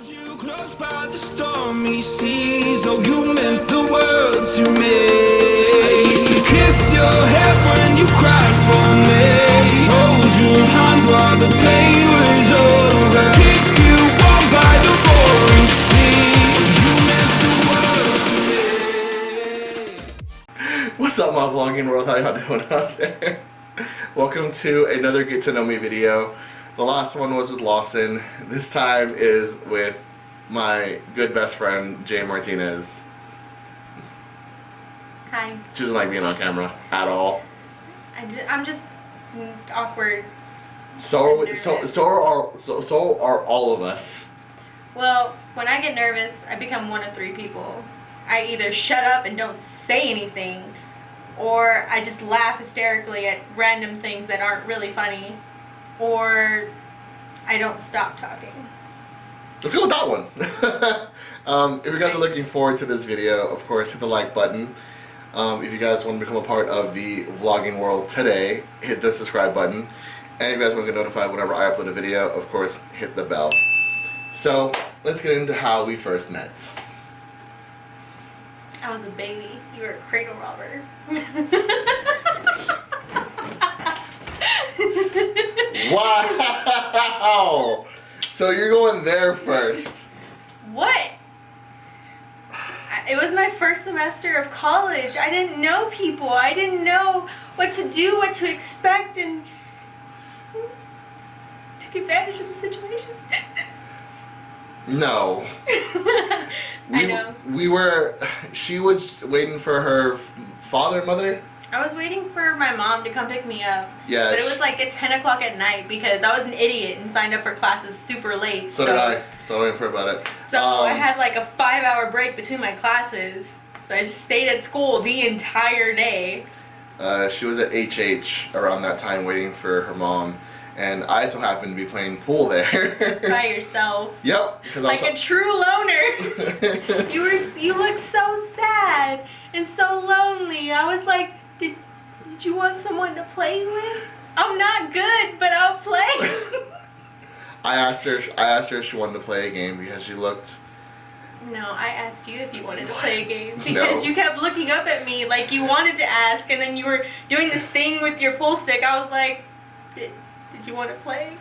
You close by the stormy seas. Oh, you meant the world to me. I used to kiss your head when you cried for me. Hold your hand while the pain was over. Keep you warm by the roaring sea. You meant the world to me. What's up, my vlogging world? How y'all doing out there? Welcome to another Get to Know Me video. The last one was with Lawson. This time is with my good best friend, Jay Martinez. Hi. She doesn't like being on camera at all. I'm just awkward. So are all of us. Well, when I get nervous, I become one of three people. I either shut up and don't say anything, or I just laugh hysterically at random things that aren't really funny, or I don't stop talking. Let's go with that one. If you guys are looking forward to this video, of course, hit the like button. If you guys want to become a part of the vlogging world today, hit the subscribe button. And if you guys want to get notified whenever I upload a video, of course, hit the bell. So, let's get into how we first met. I was a baby. You were a cradle robber. Wow! So you're going there first. What? It was my first semester of college. I didn't know people. I didn't know what to do, what to expect, and took advantage of the situation. No. I know. She was waiting for her mother? I was waiting for my mom to come pick me up. Yeah. But it was like at 10 o'clock at night because I was an idiot and signed up for classes super late. So did I. So I waited for about it. So I had like a 5-hour break between my classes. So I just stayed at school the entire day. She was at HH around that time waiting for her mom. And I so happened to be playing pool there. By yourself. Yep. Like a true loner. You looked so sad and so lonely. I was like, did you want someone to play with? I'm not good, but I'll play. I asked her if she wanted to play a game because she looked. No, I asked you if you wanted to play a game because No. you kept looking up at me like you wanted to ask, and then you were doing this thing with your pool stick. I was like, did you want to play?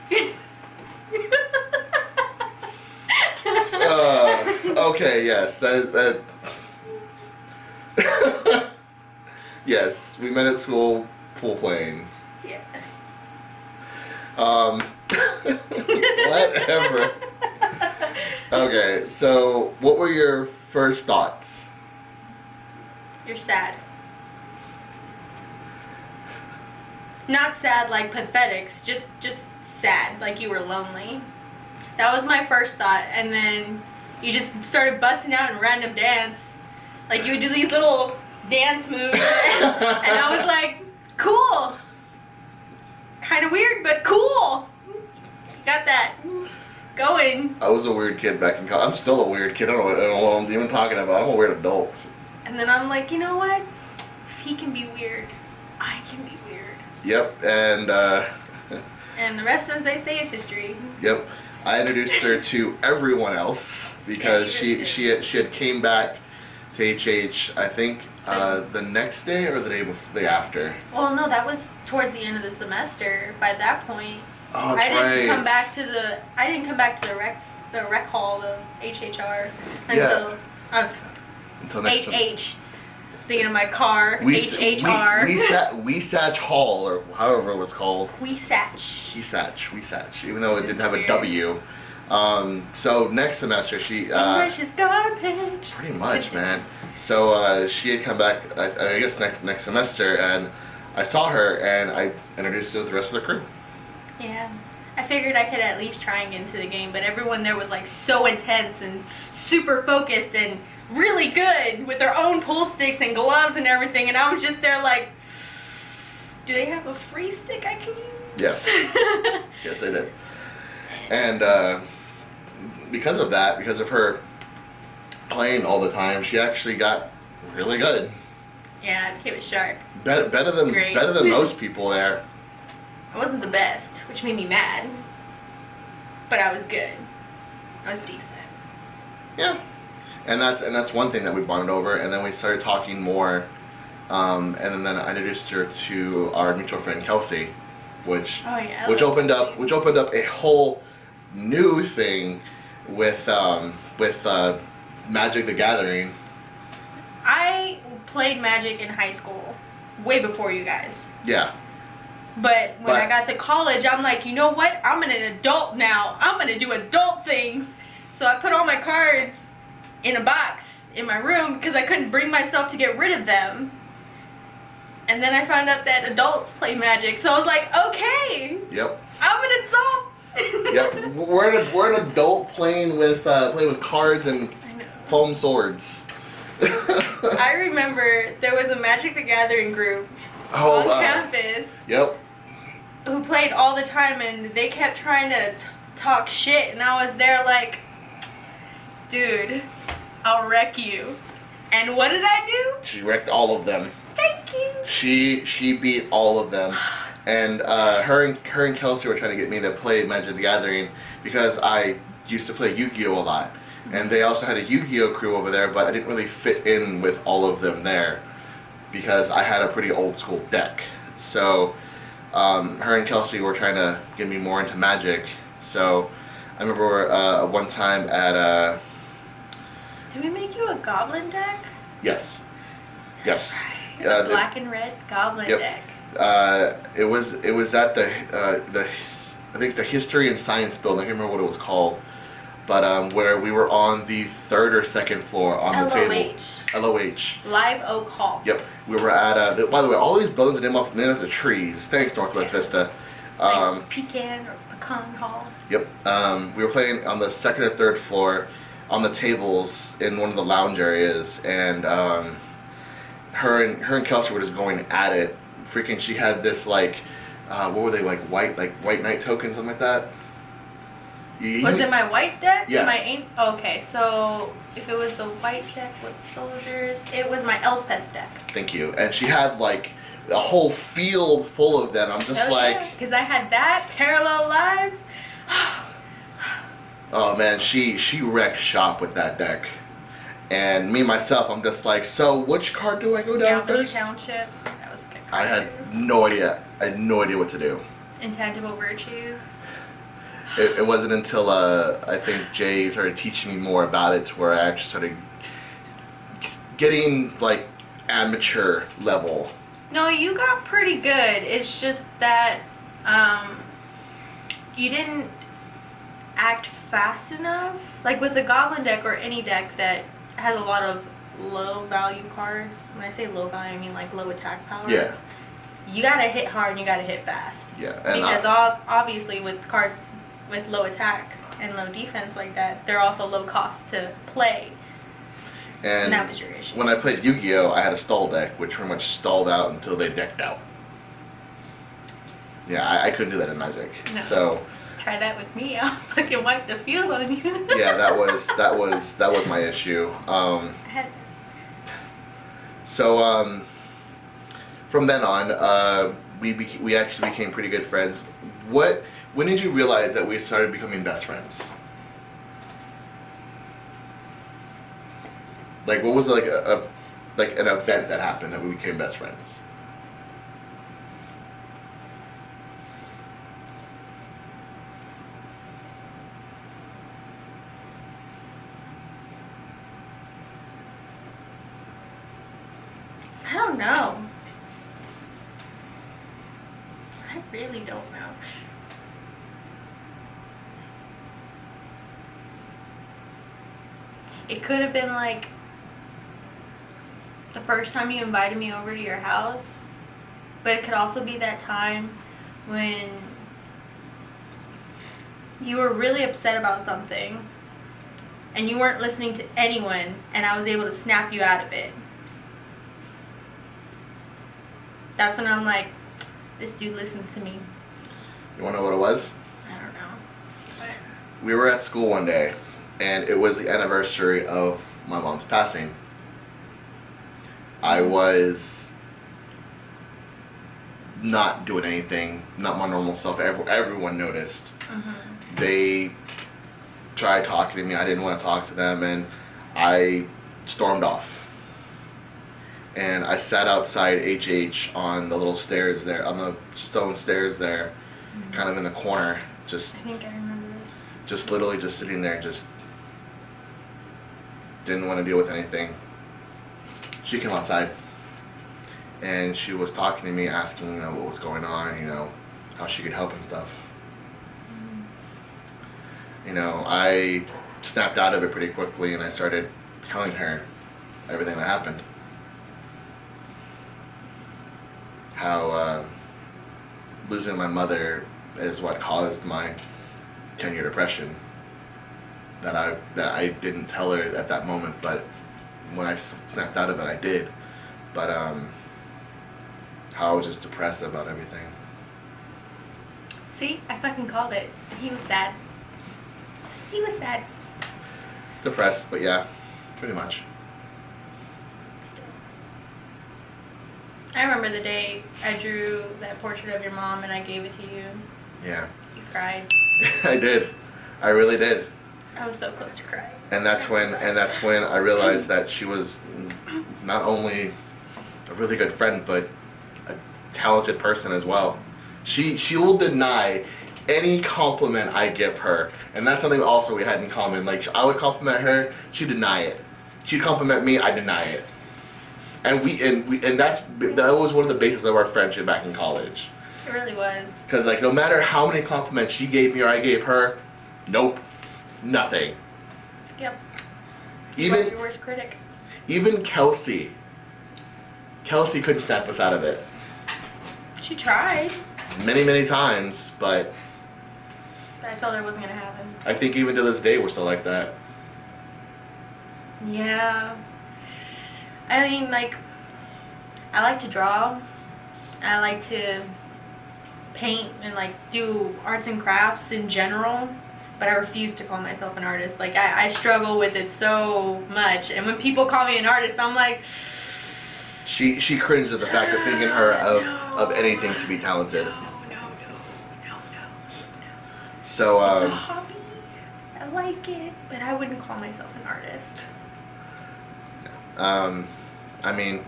Okay, yes. That yes, we met at school pool playing. Yeah. Whatever. Okay, so what were your first thoughts? You're sad. Not sad like pathetics, just sad, like you were lonely. That was my first thought, and then you just started busting out in random dance. Like you would do these little dance moves, and I was like, cool. Kind of weird, but cool. Got that going. I was a weird kid back in college. I'm still a weird kid. I don't know what I'm even talking about. I'm a weird adult. And then I'm like, you know what? If he can be weird, I can be weird. Yep, and And the rest, as they say, is history. Yep, I introduced her to everyone else because Yeah, she had came back to HH. I think the next day or the day after. Well, no, that was towards the end of the semester. By that point, Oh, that's right. I didn't come back to the rec hall, the HHR, until I was Until next HH. Thinking of my car, We HHR. Weesach Hall, or however it was called. Weesach. Even though it didn't have a W. So next semester she. English is garbage. Pretty much, man. So she had come back, I guess next semester, and I saw her and I introduced her to the rest of the crew. Yeah. I figured I could at least try and get into the game, but everyone there was like so intense and super focused and really good with their own pool sticks and gloves and everything, and I was just there like, do they have a free stick I can use? Yes. Yes, they did. And because of that, because of her playing all the time, she actually got really good. Yeah, I became a shark. Better than most people there. I wasn't the best, which made me mad, but I was good. It was decent. Yeah, and that's one thing that we bonded over, and then we started talking more, and then I introduced her to our mutual friend Kelsey, which opened up a whole new thing with Magic the Gathering. I played Magic in high school, way before you guys. Yeah. But when I got to college, I'm like, you know what? I'm an adult now. I'm gonna do adult things. So I put all my cards in a box in my room because I couldn't bring myself to get rid of them. And then I found out that adults play Magic, so I was like, okay. Yep. I'm an adult. Yep. We're an adult playing with cards and foam swords. I remember there was a Magic the Gathering group on campus. Yep. Who played all the time, and they kept trying to talk shit, and I was there like, dude, I'll wreck you. And what did I do? She wrecked all of them. Thank you. She beat all of them, and her and Kelsey were trying to get me to play Magic the Gathering because I used to play Yu-Gi-Oh a lot, and they also had a Yu-Gi-Oh crew over there, but I didn't really fit in with all of them there because I had a pretty old school deck. So her and Kelsey were trying to get me more into Magic. So I remember one time at Did we make you a Goblin deck? Yes. Yes. A black and red Goblin deck. It was at the I think the History and Science building. I can't remember what it was called, but where we were on the third or second floor on the table. LOH. Live Oak Hall. Yep. We were at. By the way, all these buildings are named after trees. Thanks, Northwest Vista. Like Pecan or Pecan Hall. Yep. We were playing on the second or third floor, on the tables in one of the lounge areas, and her and Kelsey were just going at it. Freaking, she had this what were they, like white knight tokens, something like that. Was it my white deck? Yeah. Okay, so if it was the white deck with soldiers, it was my Elspeth deck. Thank you. And she had like a whole field full of them. I'm just because I had that parallel lives. Oh man, she wrecked shop with that deck. And me myself, I'm just like, so which card do I go down first? Township. That was a good card. I had no idea. I had no idea what to do. Intangible virtues. It wasn't until I think Jay started teaching me more about it to where I actually started getting like amateur level. No, you got pretty good. It's just that you didn't act fast enough. Like with the Goblin deck or any deck that has a lot of low value cards. When I say low value, I mean like low attack power. Yeah. You gotta hit hard and you gotta hit fast. Yeah. And because obviously with cards with low attack and low defense like that, they're also low cost to play. And that was your issue. When I played Yu-Gi-Oh, I had a stall deck, which pretty much stalled out until they decked out. Yeah, I couldn't do that in Magic. No. So try that with me. I'll fucking wipe the field on you. Yeah, that was my issue. So from then on, we actually became pretty good friends. When did you realize that we started becoming best friends? Like, what was like an event that happened that we became best friends? I don't know. I really don't know. It could have been like the first time you invited me over to your house, but it could also be that time when you were really upset about something and you weren't listening to anyone, and I was able to snap you out of it. That's when I'm like, this dude listens to me. You want to know what it was? I don't know. What? We were at school one day, and it was the anniversary of my mom's passing. I was not doing anything, not my normal self. Everyone noticed. Mm-hmm. They tried talking to me. I didn't want to talk to them, and I stormed off. And I sat outside HH on the little stairs there, on the stone stairs there, kind of in the corner, just I think I remember this. just literally just sitting there, just didn't want to deal with anything. She came outside, and she was talking to me, asking, you know, what was going on, you know, how she could help and stuff. You know, I snapped out of it pretty quickly, and I started telling her everything that happened. How losing my mother is what caused my 10-year depression. That I didn't tell her at that moment, but when I snapped out of it, I did. But how I was just depressed about everything. See, I fucking called it. He was sad. He was sad. Depressed, but yeah, pretty much. I remember the day I drew that portrait of your mom and I gave it to you. Yeah. You cried. I did. I really did. I was so close to crying. And that's when I realized that she was not only a really good friend, but a talented person as well. She will deny any compliment I give her, and that's something also we had in common. Like, I would compliment her, she'd deny it. She'd compliment me, I deny it. And that was one of the bases of our friendship back in college. It really was. Because, like, no matter how many compliments she gave me or I gave her, nope, nothing. Yep. Even your worst critic. Even Kelsey couldn't snap us out of it. She tried. Many, many times, but But I told her it wasn't gonna happen. I think even to this day we're still like that. Yeah. I mean, like, I like to draw. I like to paint and, like, do arts and crafts in general. But I refuse to call myself an artist. Like, I struggle with it so much. And when people call me an artist, I'm like... She cringed at the fact of thinking her of anything to be talented. No. So, It's a hobby. I like it. But I wouldn't call myself an artist. I mean,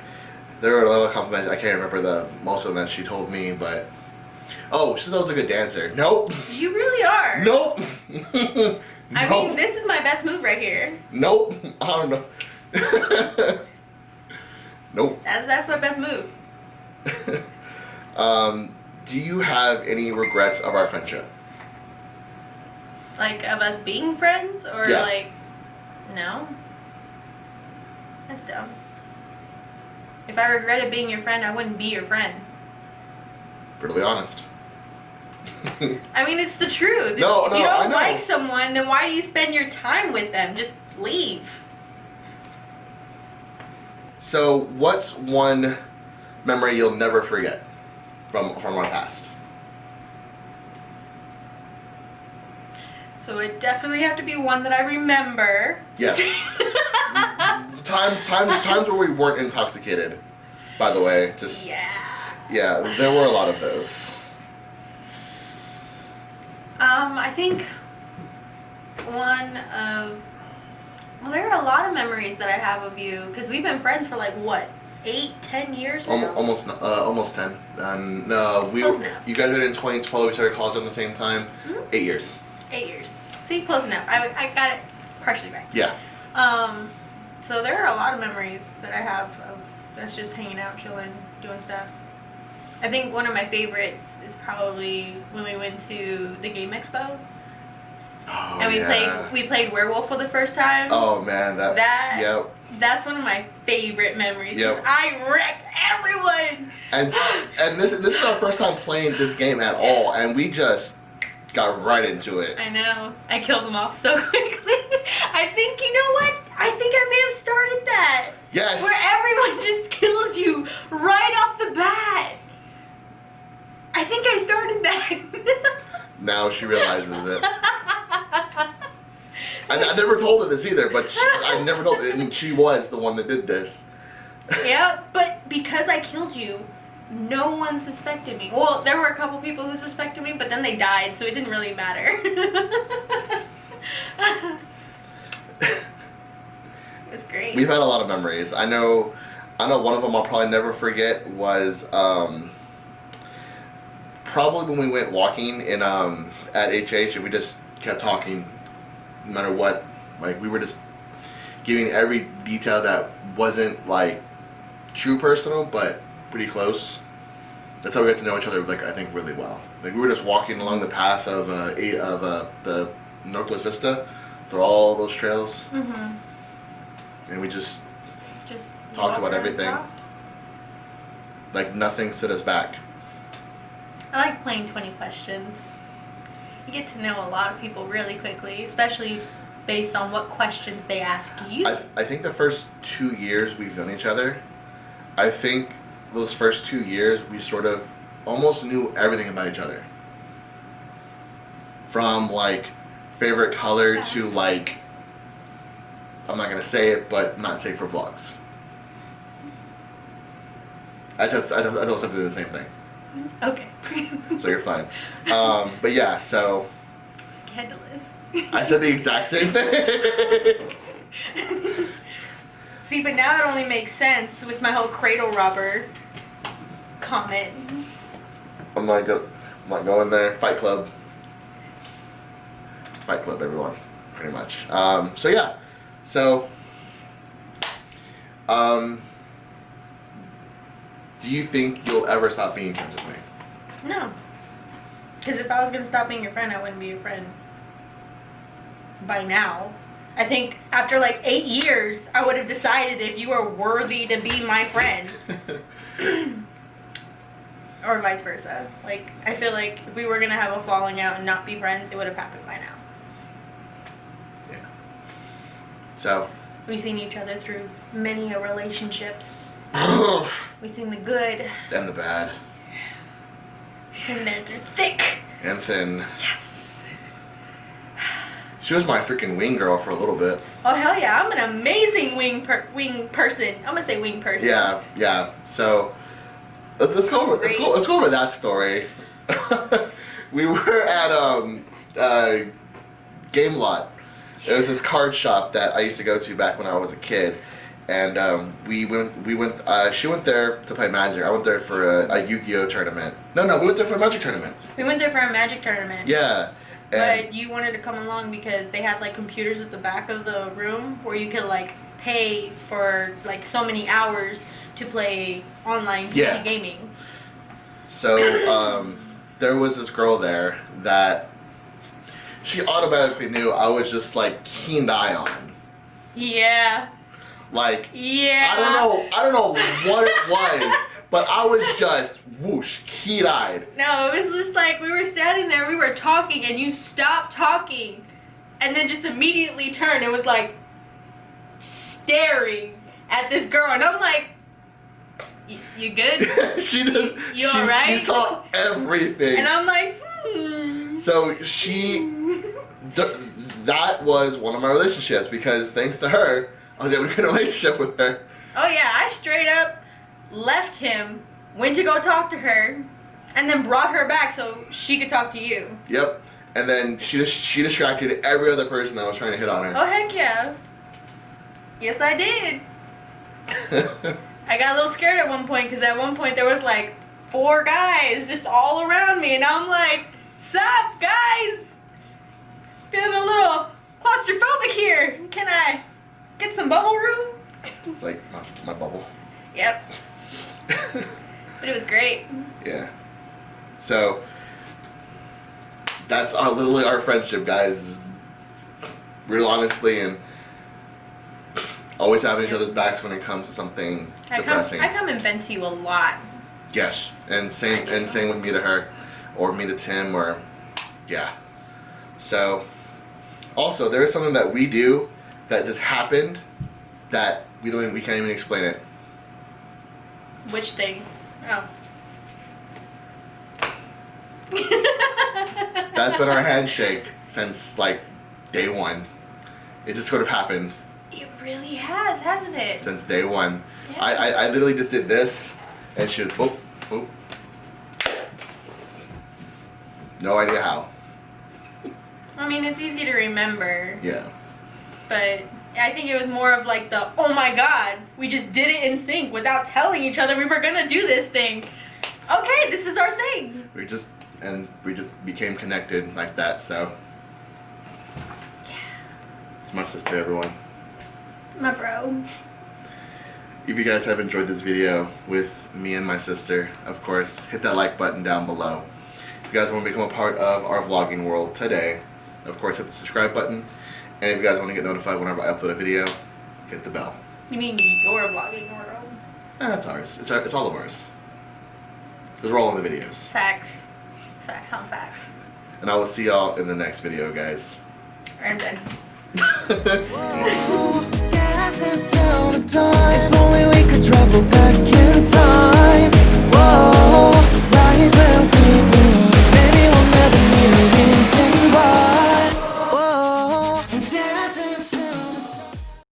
there were a lot of compliments. I can't remember most of them that she told me, but she was a good dancer. Nope. You really are. Nope. I mean, this is my best move right here. Nope. I don't know. Nope. That's my best move. Do you have any regrets of our friendship? Like, of us being friends? Or, Yeah. like, no? That's dumb. If I regretted being your friend, I wouldn't be your friend. Brutally honest. I mean, it's the truth. No, if you I don't know. like someone, then why do you spend your time with them? Just leave. So, what's one memory you'll never forget from our past? So it definitely have to be one that I remember. Yes. times where we weren't intoxicated. By the way, just yeah, there were a lot of those. I think there are a lot of memories that I have of you because we've been friends for like what, 8-10 years now? Almost 10. No, Close enough. you graduated in 2012. We started college at the same time. Mhm. 8 years. 8 years. See, close enough. I got it partially right. Yeah. So there are a lot of memories that I have of us just hanging out, chilling, doing stuff. I think one of my favorites is probably when we went to the Game Expo. Oh, And we played Werewolf for the first time. Oh man, Yep. That's one of my favorite memories. Yep. 'Cause I wrecked everyone. And this is our first time playing this game at all, and we just got right into it. I know. I killed them off so quickly. I think, you know what? I think I may have started that. Yes. Where everyone just kills you right off the bat. I think I started that. Now she realizes it. I never told her this either, but I never told her, and she was the one that did this. Yeah, but because I killed you, no one suspected me. Well, there were a couple people who suspected me, but then they died, so it didn't really matter. It was great. We've had a lot of memories. I know one of them I'll probably never forget was probably when we went walking in at HH and we just kept talking no matter what. Like we were just giving every detail that wasn't like true personal but pretty close. That's how we got to know each other, like I think really well. Like we were just walking along the path of the Northwest Vista through all those trails. Mm-hmm. And we just Just talked walk about around everything. and talk. Like nothing set us back. I like playing 20 questions. You get to know a lot of people really quickly, especially based on what questions they ask you. I think the first 2 years we've known each other, I think those first 2 years we sort of almost knew everything about each other. From like favorite color to like, I'm not gonna say it, but not safe for vlogs. I tell Stephanie the same thing, Okay. so you're fine. But yeah, so Scandalous. I said the exact same thing. See, but now it only makes sense with my whole cradle robber comment. I'm not going there. Fight Club, everyone, pretty much. So yeah, do you think you'll ever stop being friends with me? No. Because if I was going to stop being your friend, I wouldn't be your friend by now. I think after like 8 years, I would have decided if you were worthy to be my friend. Or vice versa. Like, I feel like if we were going to have a falling out and not be friends, it would have happened by now. Yeah. So. We've seen each other through many relationships. We've seen the good. And the bad. And they're thick. And thin. Yes. She was my freaking wing girl for a little bit. Oh hell yeah! I'm an amazing wing person. I'm gonna say wing person. Yeah. So let's go over that story. We were at Game Lot. It was this card shop that I used to go to back when I was a kid, and we went. She went there to play Magic. I went there for a Yu-Gi-Oh tournament. No, we went there for a Magic tournament. We went there for a Magic tournament. Yeah. But you wanted to come along because they had like computers at the back of the room where you could like pay for like so many hours to play online PC gaming. So there was this girl there that she automatically knew I was just like keen eye on. Yeah. Like, yeah. I don't know what it was, but I was just whoosh, keen-eyed. No, it was just like we were standing there, we were talking, and you stopped talking, and then just immediately turned. It was like staring at this girl, and I'm like, "You good? She alright? She saw everything, and I'm like, So that was one of my relationships because thanks to her, I was able to get a relationship with her. Oh yeah, I straight up left him, went to go talk to her, and then brought her back so she could talk to you. Yep. And then she distracted every other person that was trying to hit on her. Oh heck yeah. Yes I did. I got a little scared at one point because at one point there was like 4 guys just all around me and I'm like, sup guys? Feeling a little claustrophobic here. Can I get some bubble room? It's like my bubble. Yep. But it was great. Yeah. So that's literally our friendship, guys. Real honestly, and always having each other's backs when it comes to something depressing. I come and vent to you a lot. Yes, and same with me to her, or me to Tim, or yeah. So also there is something that we do that just happened that we can't even explain it. Which thing? Oh. That's been our handshake since like day one. It just sort of happened. It really has, hasn't it? Since day one. Yeah. I literally just did this and she was boop, boop. No idea how. I mean, it's easy to remember. Yeah. But I think it was more of like the, oh my god, we just did it in sync without telling each other we were gonna do this thing. Okay, this is our thing. We just became connected like that, so. Yeah. It's my sister, everyone. My bro. If you guys have enjoyed this video with me and my sister, of course, hit that like button down below. If you guys want to become a part of our vlogging world today, of course, hit the subscribe button. And if you guys want to get notified whenever I upload a video, hit the bell. You mean your vlogging world? That's ours. It's all of ours. Because we're all in the videos. Facts. Facts on facts. And I will see y'all in the next video, guys. I'm done. Dancing till the dawn. If only we could travel back in